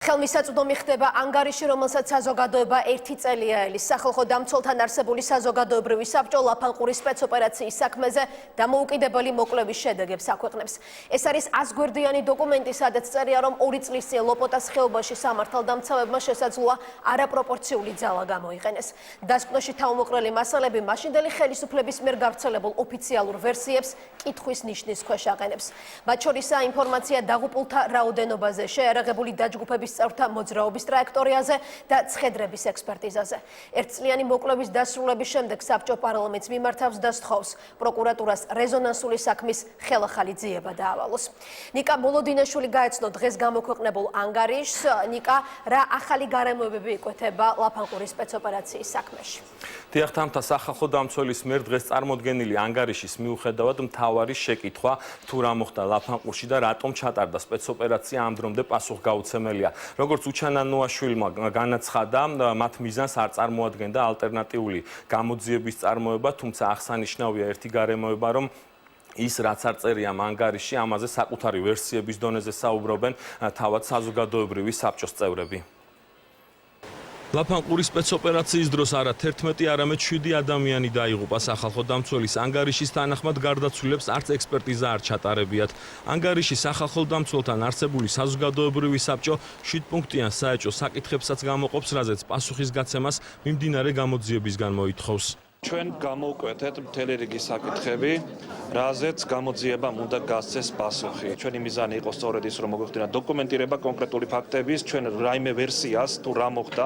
ხელმისაწვდომი ხდება ანგარიში, რომელსაც საზოგადოება 1 წელია ელის. სახალხო დამცველთან არსებული საზოგადოებრივი საბჭო ლაფანყურის სპეცოპერაციის საქმეზე დამოუკიდებელი მოკვლევის შედეგებს აქვეყნებს. ეს არის 100 გვერდიანი დოკუმენტი, სადაც წერია, რომ 2 წლის წინ ლოპოტას ხეობაში სამართალდამცავებმა შესაძლოა არაპროპორციული ძალა გამოიყენეს. დასკვნაში თავმოყრილი მასალები მაშინდელი ხელისუფლების მიერ გავრცელებულ ოფიციალურ ვერსიებს კითხვის ნიშნის ქვეშ აყენებს. მათ შორისაა ინფორმაცია დაღუპულთა რაოდენობაზე, შეიარაღებული დაჯგუფების წევრთა მოძრაობის ტრაექტორიაზე და ცხედრების ექსპერტიზაზე. ერთწლიანი მოკვლევის დასრულების შემდეგ საბჭო პარლამენტს მიმართავს და სთხოვს პროკურატურას რეზონანსული საქმის ხელახალი ძიება დაავალოს. ნიკა მოლოდინაშვილი გაეცნო დღეს გამოქვეყნებულ ანგარიშს. ნიკა, რა ახალი გარემოებები იკვეთება ლაფანყურის სპეცოპერაციის საქმეში? დიახ, თამთა სახალხო დამცველის მიერ დღეს წარმოდგენილი ანგარიშის მიუხედავად მთავარი შეკითხვა თუ რა მოხდა ლაფანყურში და რატომ ჩატარდა სპეცოპერაცია ამ დრომდე პასუხგაუცემელია. როგორც უჩანა ნოაშვილმა განაცხადა, მათ მიზანს არ წარმოადგენდა ალტერნატიული გამოძიების წარმოება, თუმცა აღსანიშნავია ერთი გარემოება, რომ ის რაც არ წერია ანგარიში, ამაზე საკუთარი ვერსიების დონეზე საუბრობენ თავად საზოგადოებრივი საბჭოს წევრები. ლაფანყურის სპეცოპერაციის დროს არა 11, არამედ 7 ადამიანი დაიღუპა. სახალხო დამცველის ანგარიშის თანახმად გარდაცვლილებს არც ექსპერტიზა არ ჩატარებიათ. ანგარიში სახალხო დამცველთან არსებული საზოგადოებრივი საბჭო 7 პუნქტიან საეჭვო საკითხებსაც გამოყოფს, რაზეც პასუხისგაცემას მიმდინარე გამოძიებისგან მოითხოვს. ჩვენ გამოვკვეთეთ მთელი რიგი საკითხები, რაზეც გამოძიებამ უნდა გასცეს პასუხი. ჩვენი მიზანი იყო სწორედ ის, რომ მოგვეხდინა დოკუმენტირება კონკრეტული ფაქტების, ჩვენ რაიმე ვერსიას თუ რა მოხდა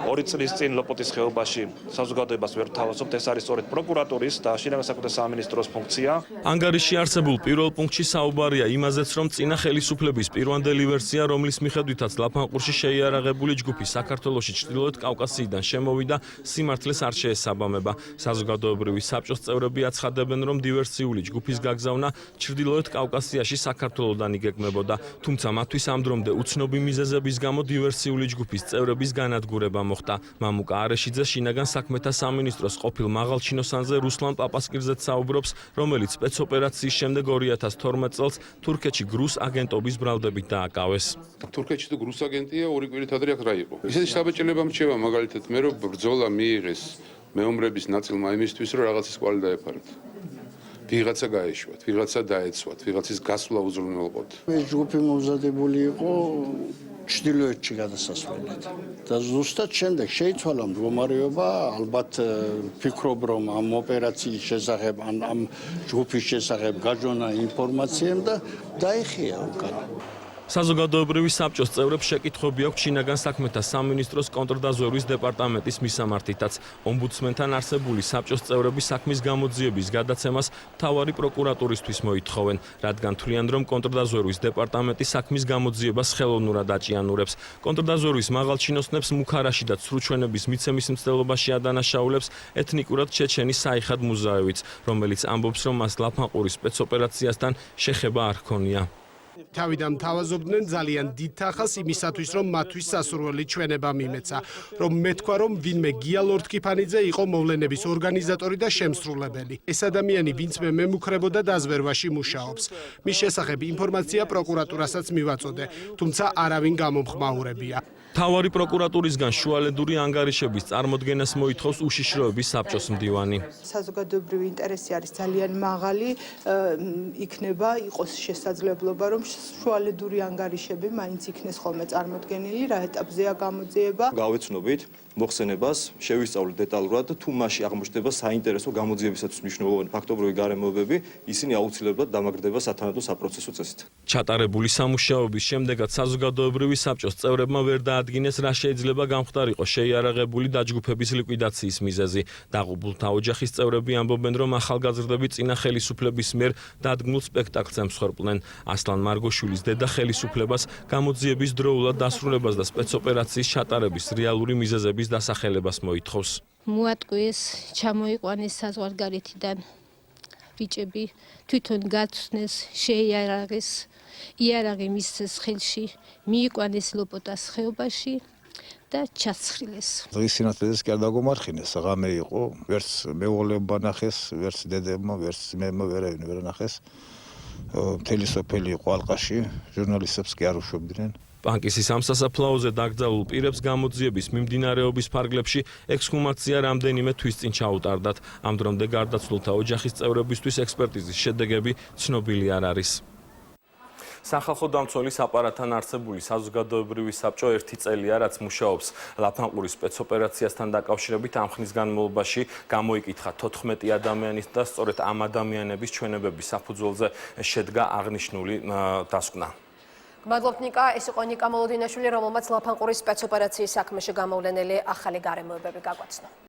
2 წლის წინ ლოპოტის ხეობაში საზოგადოებას ვერ თავაზობთ, ეს არის სწორედ პროკურატურის და შინაგან საქმეთა სამინისტროს ფუნქცია. ანგარიში არსებულ პირველ პუნქტში საუბარია იმაზეც, რომ წინა ხელისუფლების პირვანდელი ვერსია, რომლის მიხედვითაც ლაფანყურში შეიარაღებული ჯგუფი საქართველოში ჩრდილოეთ კავკასიიდან შემოვიდა, სიმართლეს არ შეესაბამება. საზოგადოებრივი საბჭოს წევრები აცხადებენ, რომ დივერსიული ჯგუფის გაგზავნა ჩრდილოეთ კავკასიაში საქართველოდან იგეგმებოდა, თუმცა მათთვის ამ დრომდე უცნობი მიზეზების გამო დივერსიული ჯგუფის წევრების განადგურება მოხდა. მამუკა არეშიძე შინაგან საქმეთა სამინისტროს ყოფილ მაღალჩინოსანზე რუსლან პაპასკირზეც საუბრობს, რომელიც სპეცოპერაციის შემდეგ 2012 წელს თურქეთში გრუს აგენტობის ბრალდებით დააკავეს. თურქეთში თუ გრუს აგენტია, 2 კვირით ადრე აქ რა იყო. ისეთი შთაბეჭდილება მრჩება, მაგალითად მე რომ ბრძოლა მიიღეს მეომრების ნაწილმა იმისთვის, რომ რაღაცის კვალი დაეფარათ. ვიღაცა გაეშვათ, ვიღაცა დაეცვათ, ვიღაცის გასვლა უზრუნველყოთ. ეს ჯგუფი მომზადებული იყო ჩრდილოეთში გადასასვლელად. და ზუსტად შემდეგ შეიცვალა მდგომარეობა, ალბათ ფიქრობ, რომ ამ ოპერაციის შესახებ, ამ ჯგუფის შესახებ გაჟონა ინფორმაციამ და დაიხია უკან. საზოგადოებრივი საბჭოს წევრებს შეკითხვები აქვთ შინაგან საქმეთა სამინისტროს კონტრდაზვერვის დეპარტამენტის მისამართითაც. ომბუდსმენთან არსებული საბჭოს წევრები საქმის გამოძიების გადაცემას მთავარი პროკურატურისთვის მოითხოვენ, რადგან თვლიან, რომ კონტრდაზვერვის დეპარტამენტი საქმის გამოძიებას ხელოვნურად აჭიანურებს. კონტრდაზვერვის მაღალჩინოსნებს მუქარაში და ცრუჩვენების მიცემის მცდელობაში ადანაშაულებს ეთნიკურად ჩეჩენი საიხად მუზაევიც, რომელიც ამბობს, რომ მას ლაფანყურის სპეცოპერაციასთან შეხება არ ჰქონია. თავიდან თავაზობდნენ ძალიან დიდ თანხას იმისათვის, რომ მათთვის სასურველი ჩვენება მიმეცა, რომ მეთქვა, რომ ვინმე გია ლორთქიფანიძე იყო მოვლენების ორგანიზატორი და შემსრულებელი. ეს ადამიანი, ვინც მე მემუქრებოდა დაზვერვაში მუშაობს. მის შესახებ ინფორმაცია პროკურატურასაც მივაწოდე, თუმცა არავინ გამომხმაურებია. მთავარი პროკურატურისგან შუალედური ანგარიშების წარმოდგენას მოითხოვს უშიშროების საბჭოს მდივანი. საზოგადოებრივი ინტერესი არის ძალიან მაღალი, იქნება იყოს შესაძლებლობა, რომ შუალედური ანგარიშები მაინც იქნეს ხოლმე წარმოდგენილი, რა ეტაპზეა გამოძიება. გავეცნობით მოხსენებას, შევისწავლეთ დეტალურად, თუ მასში აღმოჩნდება საინტერესო გამოძიებისათვის მნიშვნელოვანი ფაქტობრივი გარემოებები, ისინი აუცილებლად დამაგრდება სათანადო საპროცესო წესით. ჩატარებული სამუშაოების შემდეგაც საზოგადოებრივი საბჭოს წევრებმა ვერ დაადგინეს, რა შეიძლება გამხდარიყო შეიარაღებული დაჯგუფების ლიკვიდაციის მიზეზი. დაღუპულთა ოჯახის წევრები ამბობენ, რომ ახალგაზრდები წინა ხელისუფლების მიერ დადგმულ სპექტაკლს ემსხვერპლნენ. ასლან მარგოშვილის დედა ხელისუფლებას გამოძიების დროულად დასრულებას და სპეცოპერაციის ჩატარების რეალური მიზეზების დასახელებას მოითხოვს. მოატყვიეს, ჩამოიყვანეს საზღვარგარეთიდან ბიჭები, თვითონ გაცნეს, შეიარაღეს, იარაღი მისცეს ხელში, მიიყვანეს ლოპოტას ხეობაში და ჩაცხრილეს. დღის სინათლეზე კი არ დაგომარხინეს, ღამე იყო, ვერც მეუღლეობა ნახეს, ვერც დედებმა, ვერც მემა ვერავინ ვერ ნახეს. მთელი სოფელი იყო ალყაში, ჟურნალისტებს კი არ უშვებდნენ. პანკისის ამ სასაფლაოზე დაკრძალულ პირებს გამოძიების მიმდინარეობის ფარგლებში ექსჰუმაცია რამდენიმე თვის წინ ჩაუტარდათ. ამ დრომდე გარდაცვლილთა ოჯახის წევრებისთვის ექსპერტიზის შედეგები ცნობილი არ არის. სახალხო დამცველის აპარატთან არსებული საზოგადოებრივი საბჭო 1 წელია, რაც მუშაობს ლაფანყურის სპეცოპერაციასთან დაკავშირებით. ამ ხნის განმავლობაში გამოიკითხა 14 ადამიანის და სწორედ ამ ადამიანების ჩვენებების საფუძველზე შედგა აღნიშნული დასკვნა. გმადლობთ ნიკა, ეს იყო ნიკა მოლოდინაშვილი, რომელმაც ლაფანყურის სპეცოპერაციის საქმეში გამოვლენილი ახალი გარემოებები გაგვაცნო.